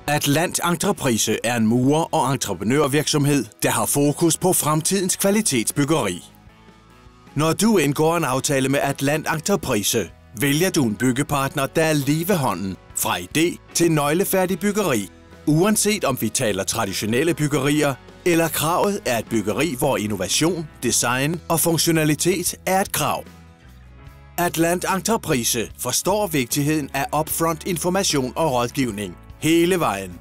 Atlant Entreprise er en murer- og entreprenørvirksomhed, der har fokus på fremtidens kvalitetsbyggeri. Når du indgår en aftale med Atlant Entreprise, vælger du en byggepartner, der er lige ved hånden, fra idé til nøglefærdig byggeri. Uanset om vi taler traditionelle byggerier, eller kravet er et byggeri, hvor innovation, design og funktionalitet er et krav. Atlant Entreprise forstår vigtigheden af upfront information og rådgivning hele vejen.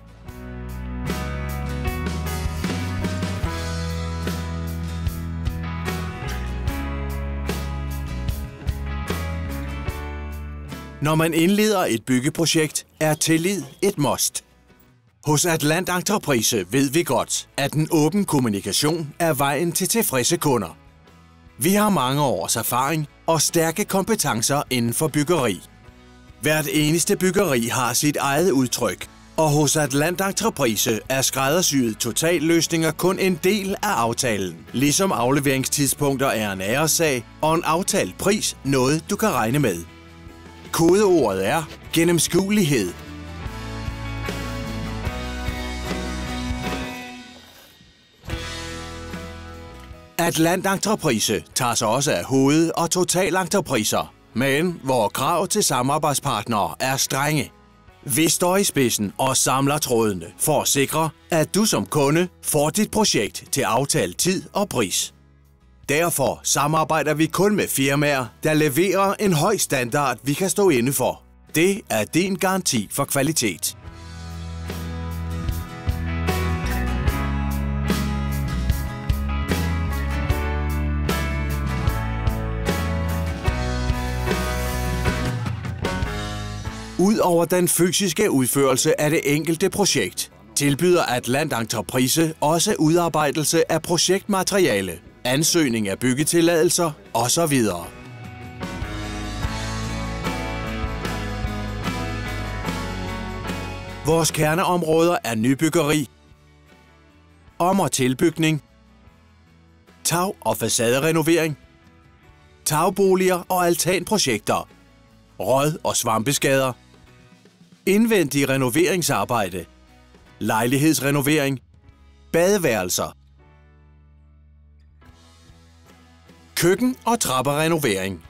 Når man indleder et byggeprojekt, er tillid et must. Hos Atlant Entreprise ved vi godt, at en åben kommunikation er vejen til tilfredse kunder. Vi har mange års erfaring og stærke kompetencer inden for byggeri. Hvert eneste byggeri har sit eget udtryk, og hos Atlant Entreprise er skræddersyede totalløsninger kun en del af aftalen. Ligesom afleveringstidspunkter er en æressag, og en aftalt pris noget du kan regne med. Kodeordet er gennemskuelighed. Atlant Entreprise tager sig også af hoved- og totalentrepriser, men hvor krav til samarbejdspartnere er strenge. Vi står i spidsen og samler trådene for at sikre, at du som kunde får dit projekt til aftalt tid og pris. Derfor samarbejder vi kun med firmaer, der leverer en høj standard, vi kan stå inde for. Det er din garanti for kvalitet. Udover den fysiske udførelse af det enkelte projekt, tilbyder Atlant Entreprise også udarbejdelse af projektmateriale, ansøgning af byggetilladelser osv. Vores kerneområder er nybyggeri, om- og tilbygning, tag- og facaderenovering, tagboliger og altanprojekter, råd- og svampeskader, indvendig renoveringsarbejde, lejlighedsrenovering, badeværelser, køkken- og trapperenovering.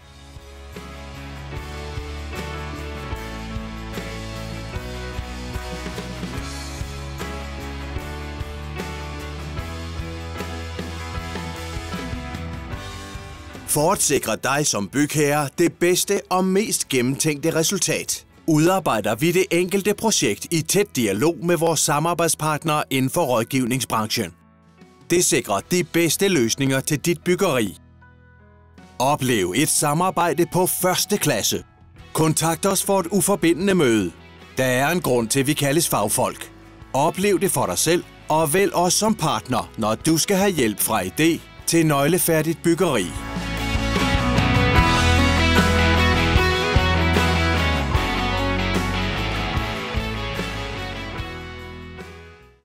For at sikre dig som bygherre det bedste og mest gennemtænkte resultat, udarbejder vi det enkelte projekt i tæt dialog med vores samarbejdspartnere inden for rådgivningsbranchen. Det sikrer de bedste løsninger til dit byggeri. Oplev et samarbejde på første klasse. Kontakt os for et uforbindende møde. Der er en grund til, at vi kaldes fagfolk. Oplev det for dig selv og vælg os som partner, når du skal have hjælp fra idé til nøglefærdigt byggeri.